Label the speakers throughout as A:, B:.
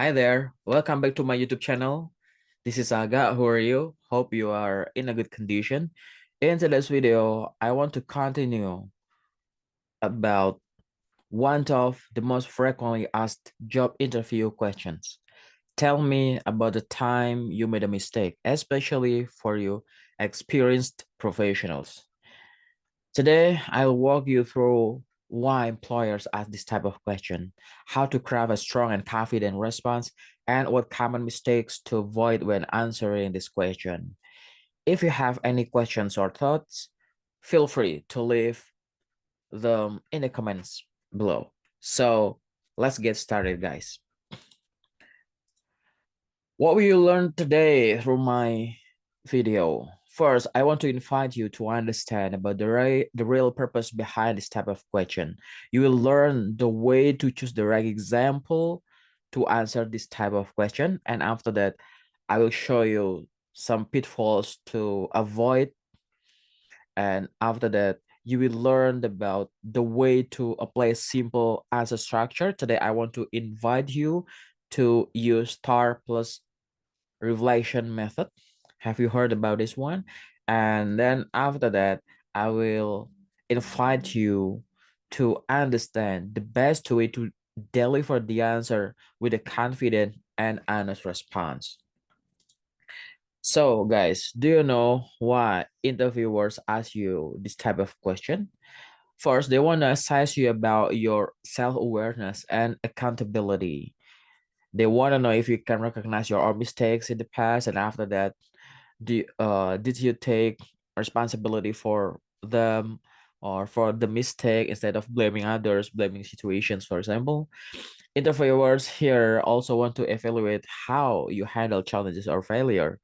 A: Hi there, welcome back to my YouTube channel. This is Aga. Who are you? Hope you are in a good condition. In today's video, I want to continue about one of the most frequently asked job interview questions. Tell me about the time you made a mistake, especially for you experienced professionals. Today, I'll walk you through why employers ask this type of question, how to craft a strong and confident response, and what common mistakes to avoid when answering this question. If you have any questions or thoughts, feel free to leave them in the comments below. So let's get started, guys. What will you learn today through my video? First, I want to invite you to understand about the real purpose behind this type of question. You will learn the way to choose the right example to answer this type of question. And after that, I will show you some pitfalls to avoid. And after that, you will learn about the way to apply simple answer structure. Today, I want to invite you to use star plus revelation method. Have you heard about this one? And then after that, I will invite you to understand the best way to deliver the answer with a confident and honest response. So, guys, do you know why interviewers ask you this type of question? First, they want to assess you about your self-awareness and accountability. They want to know if you can recognize your own mistakes in the past, and after that, did you take responsibility for them or for the mistake instead of blaming others, blaming situations, for example. Interviewers here also want to evaluate how you handle challenges or failure.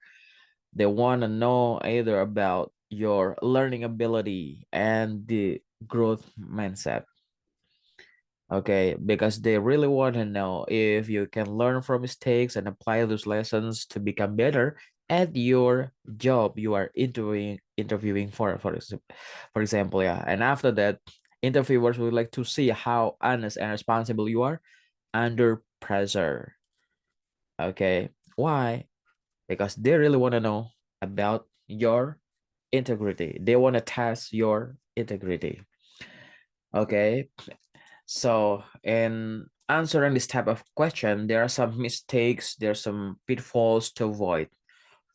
A: They want to know either about your learning ability and the growth mindset. Okay, because they really want to know if you can learn from mistakes and apply those lessons to become better at your job you are interviewing for example, yeah. And after that, interviewers would like to see how honest and responsible you are under pressure. Okay, why? Because they really want to know about your integrity. They want to test your integrity. Okay, so in answering this type of question, there are some mistakes, there are some pitfalls to avoid.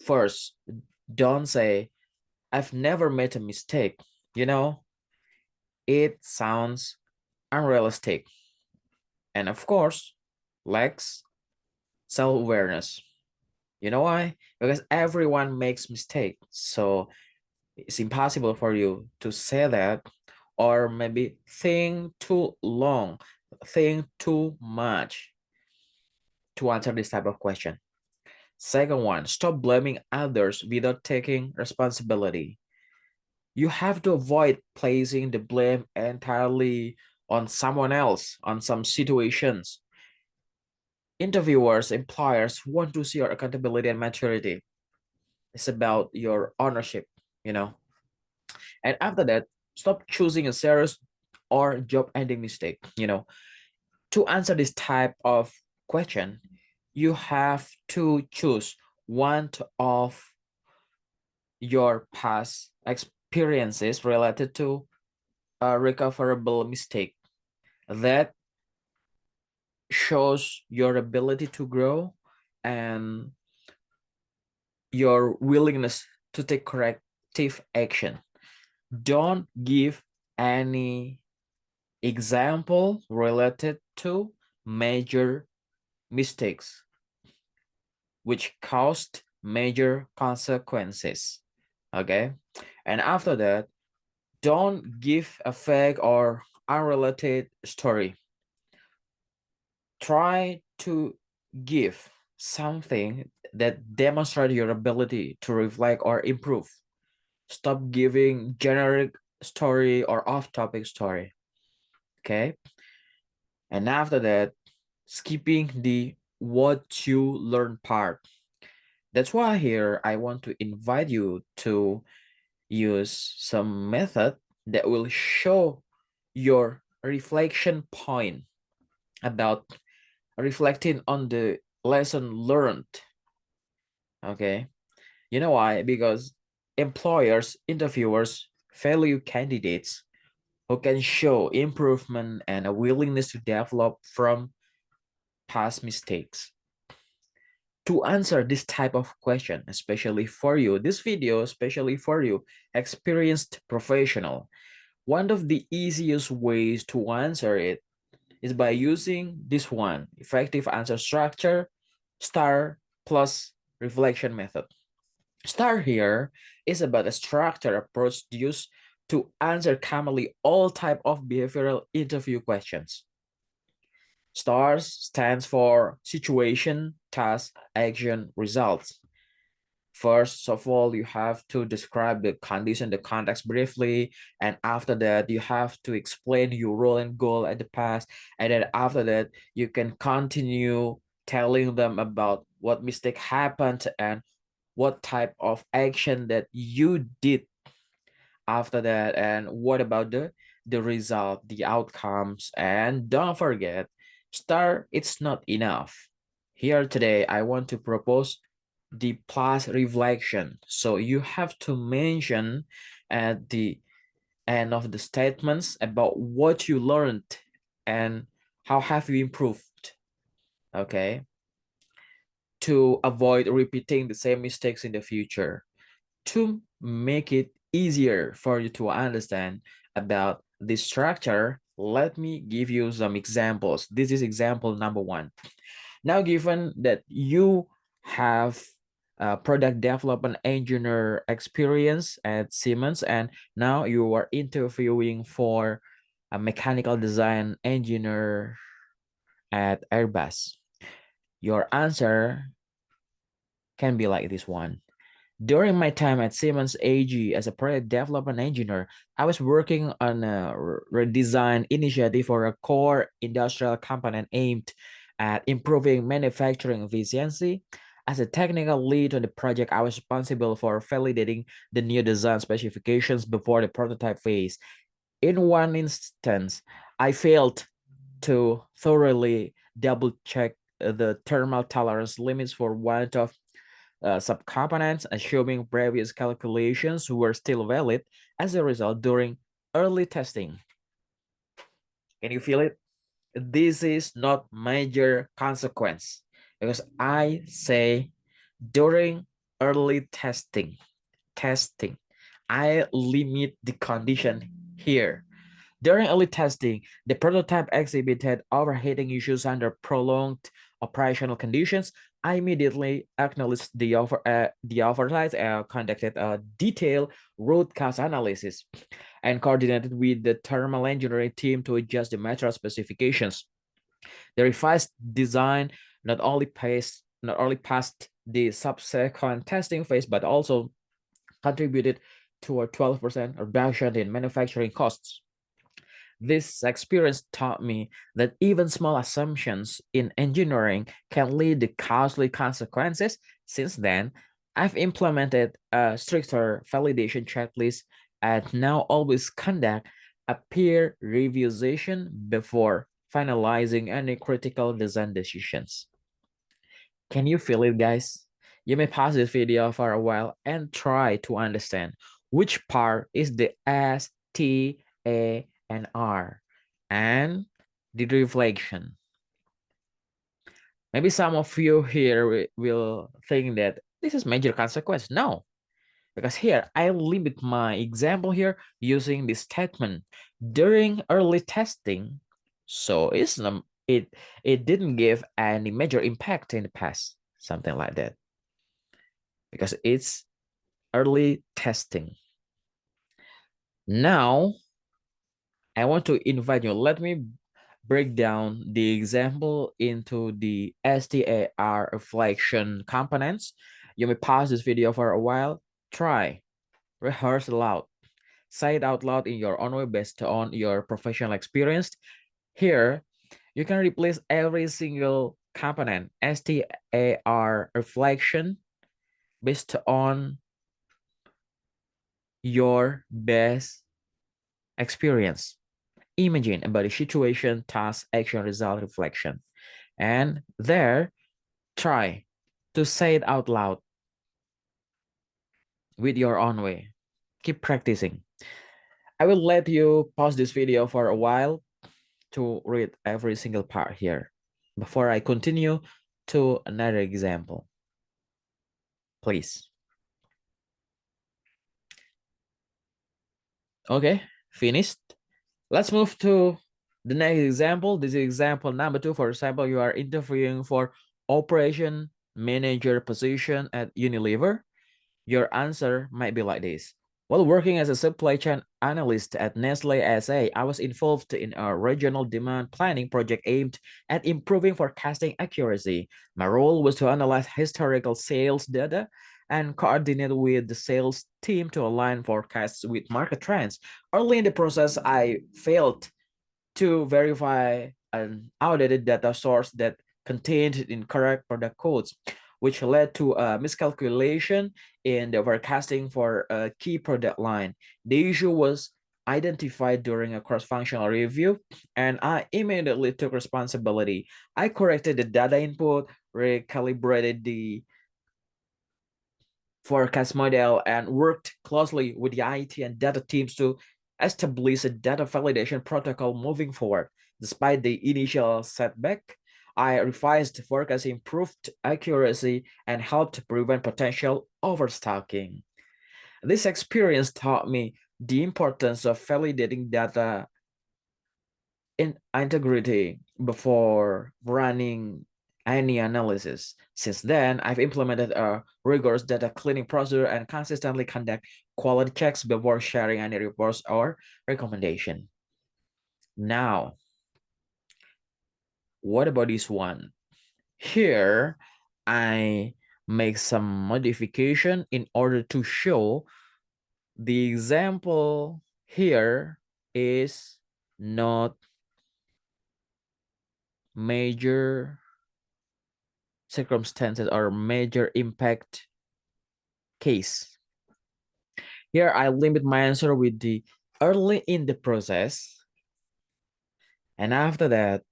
A: First, don't say, I've never made a mistake. You know, it sounds unrealistic. And of course, lacks self-awareness. You know why? Because everyone makes mistakes. So it's impossible for you to say that, or maybe think too long, think too much to answer this type of question. Second one, stop blaming others without taking responsibility. You have to avoid placing the blame entirely on someone else, on some situations. Interviewers, employers want to see your accountability and maturity. It's about your ownership, you know. And after that, stop choosing a serious or job ending mistake, you know. To answer this type of question, you have to choose one of your past experiences related to a recoverable mistake that shows your ability to grow and your willingness to take corrective action. Don't give any example related to major mistakes which caused major consequences. Okay. And after that, don't give a fake or unrelated story. Try to give something that demonstrates your ability to reflect or improve. Stop giving generic story or off-topic story. Okay. And after that, skipping the what you learn part. That's why here I want to invite you to use some method that will show your reflection point about reflecting on the lesson learned. Okay. You know why? Because employers, interviewers value candidates who can show improvement and a willingness to develop from past mistakes. To answer this type of question, especially for you, this video, especially for you, experienced professional, one of the easiest ways to answer it is by using this one, effective answer structure, STAR plus reflection method. STAR here is about a structured approach used to answer commonly all type of behavioral interview questions. STARS stands for situation, task, action, results. First of all, you have to describe the condition, the context briefly, and after that, you have to explain your role and goal at the past, and then after that, you can continue telling them about what mistake happened and what type of action that you did after that, and what about the result, the outcomes. And don't forget, star it's not enough. Here today I want to propose the plus reflection. So you have to mention at the end of the statements about what you learned and how have you improved. Okay, to avoid repeating the same mistakes in the future. To make it easier for you to understand about the structure, let me give you some examples. This is example number one. Now, given that you have product development engineer experience at Siemens, and now you are interviewing for a mechanical design engineer at Airbus, your answer can be like this one. During my time at Siemens AG as a product development engineer, I was working on a redesign initiative for a core industrial component aimed at improving manufacturing efficiency. As a technical lead on the project, I was responsible for validating the new design specifications before the prototype phase. In one instance, I failed to thoroughly double check the thermal tolerance limits for one of subcomponents, assuming previous calculations were still valid. As a result, during early testing, can you feel it? This is not major consequence because I say during early testing, I limit the condition here. During early testing, the prototype exhibited overheating issues under prolonged operational conditions. I immediately acknowledged the oversight, conducted a detailed root cause analysis, and coordinated with the thermal engineering team to adjust the material specifications. The revised design not only passed the subsequent testing phase, but also contributed to a 12% reduction in manufacturing costs. This experience taught me that even small assumptions in engineering can lead to costly consequences. Since then, I've implemented a stricter validation checklist and now always conduct a peer review session before finalizing any critical design decisions. Can you feel it, guys? You may pause this video for a while and try to understand which part is the S, T, A, and R, and the reflection. Maybe some of you here will think that this is major consequence. No, because here I limit my example here using this statement during early testing. So it didn't give any major impact in the past, something like that, because it's early testing. Now I want to invite you. Let me break down the example into the STAR reflection components. You may pause this video for a while. Try, rehearse aloud, say it out loud in your own way based on your professional experience. Here, you can replace every single component STAR reflection based on your best experience. Imagine about the situation, task, action, result, reflection. And there, Try to say it out loud with your own way. Keep practicing. I will let you pause this video for a while to read every single part here before I continue to another example. Please. Okay, finished. Let's move to the next example. This is example number 2. For example, you are interviewing for operation manager position at Unilever. Your answer might be like this. While working as a supply chain analyst at Nestle SA, I was involved in a regional demand planning project aimed at improving forecasting accuracy. My role was to analyze historical sales data and coordinate with the sales team to align forecasts with market trends. Early in the process, I failed to verify an outdated data source that contained incorrect product codes, which led to a miscalculation in the forecasting for a key product line. The issue was identified during a cross-functional review, and I immediately took responsibility. I corrected the data input, recalibrated the forecast model, and worked closely with the IT and data teams to establish a data validation protocol moving forward. Despite the initial setback, I revised the forecast, improved accuracy, and helped prevent potential overstocking. This experience taught me the importance of validating data in integrity before running any analysis. Since then, I've implemented a rigorous data cleaning procedure and consistently conduct quality checks before sharing any reports or recommendation. Now, what about this one? Here, I make some modification in order to show the example here is not major circumstances or major impact case. Here, I limit my answer with the early in the process. And after that,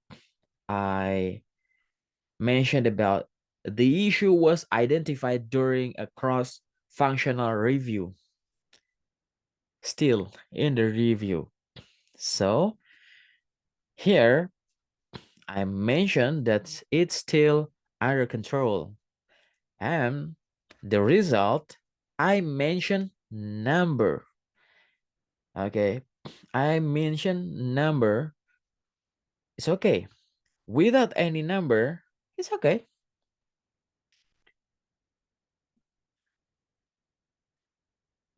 A: I mentioned about the issue was identified during a cross-functional review. Still in the review. So here, I mentioned that it's still under control. And the result, I mentioned number. Okay, I mentioned number. It's okay. Without any number, it's okay.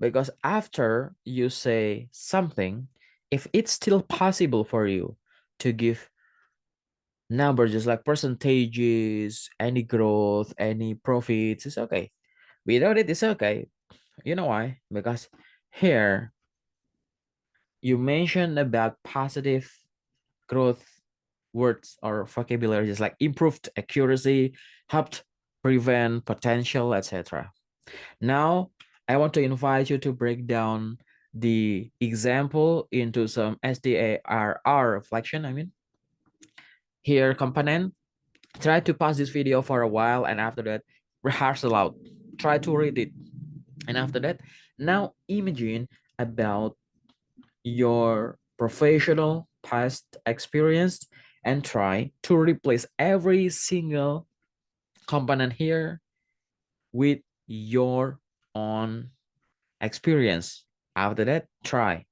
A: Because after you say something, if it's still possible for you to give numbers, just like percentages, any growth, any profits, it's okay. Without it, it's okay. You know why? Because here you mentioned about positive growth words or vocabulary, just like improved accuracy, helped prevent potential, etc. Now, I want to invite you to break down the example into some SDARR reflection. Here component. Try to pause this video for a while, and after that, rehearse aloud. Try to read it. And after that, now imagine about your professional past experience and try to replace every single component here with your own experience. After that, try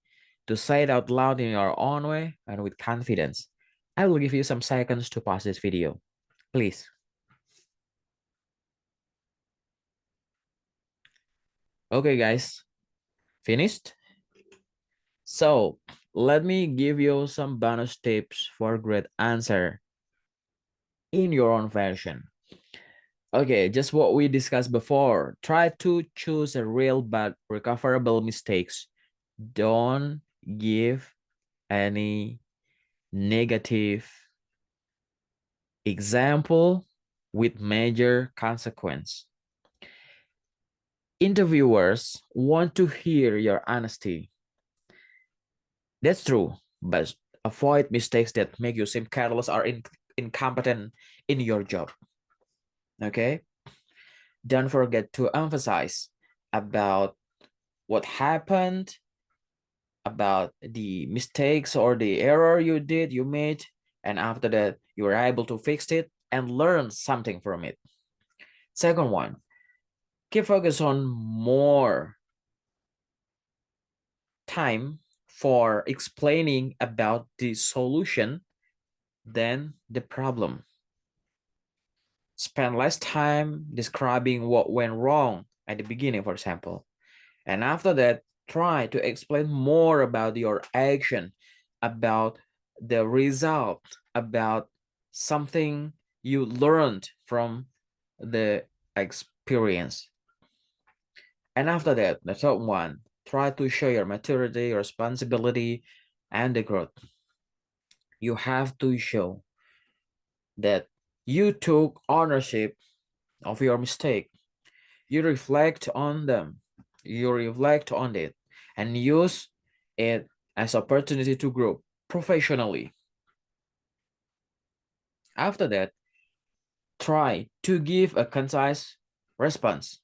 A: to say it out loud in your own way and with confidence. I will give you some seconds to pause this video. Please. Okay, guys, finished? So let me give you some bonus tips for great answer in your own version. Okay, just what we discussed before. Try to choose a real but recoverable mistakes. Don't give any negative example with major consequence. Interviewers want to hear your honesty. That's true, but avoid mistakes that make you seem careless or incompetent in your job. Okay, don't forget to emphasize about what happened, about the mistakes or the error you made, and after that you were able to fix it and learn something from it. Second one, keep focus on more time for explaining about the solution than the problem. Spend less time describing what went wrong at the beginning, for example. And after that, try to explain more about your action, about the result, about something you learned from the experience. And after that, the third one, try to show your maturity, responsibility, and the growth. You have to show that you took ownership of your mistake. You reflect on them. You reflect on it and use it as opportunity to grow professionally. After that, try to give a concise response.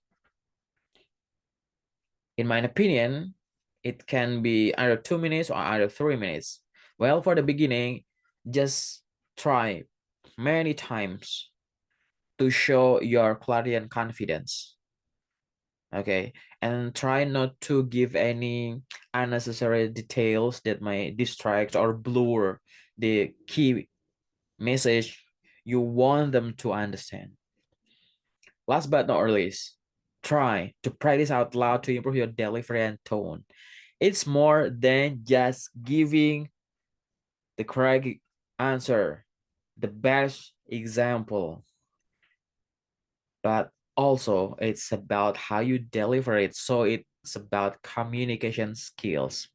A: In my opinion, it can be either 2 minutes or either 3 minutes. Well, for the beginning, just try many times to show your clarity and confidence. Okay, and try not to give any unnecessary details that might distract or blur the key message you want them to understand. Last but not least, try to practice out loud to improve your delivery and tone. It's more than just giving the correct answer, the best example, but also it's about how you deliver it. So it's about communication skills.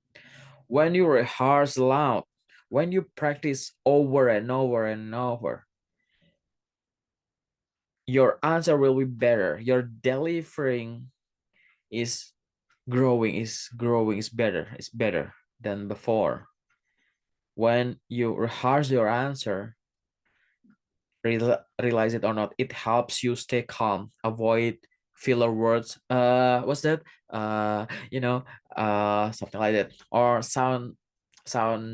A: When you rehearse loud, when you practice over and over and over, your answer will be better. Your delivering is is better than before. When you rehearse your answer, realize it or not, it helps you stay calm, avoid filler words. What's that? Something like that, or sound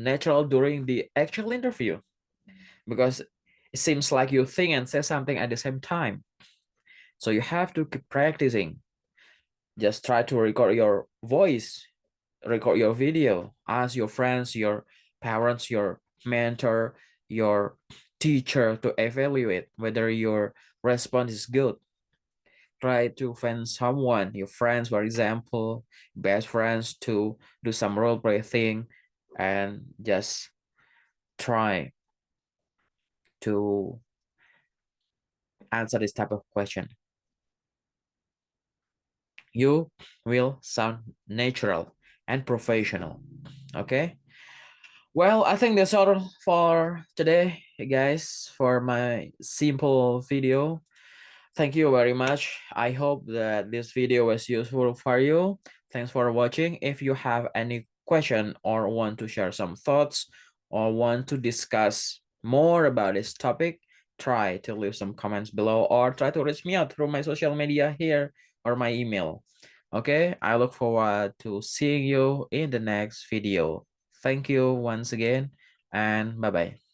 A: natural during the actual interview, because it seems like you think and say something at the same time. So you have to keep practicing. Just try to record your voice, record your video, ask your friends, your parents, your mentor, your teacher to evaluate whether your response is good. Try to find someone, your friends, for example, best friends, to do some role play thing, and just try to answer this type of question. You will sound natural and professional. Okay. Well, I think that's all for today, guys, for my simple video. Thank you very much. I hope that this video was useful for you. Thanks for watching. If you have any question or want to share some thoughts or want to discuss more about this topic, try to leave some comments below or try to reach me out through my social media here or my email. Okay, I look forward to seeing you in the next video. Thank you once again and bye-bye.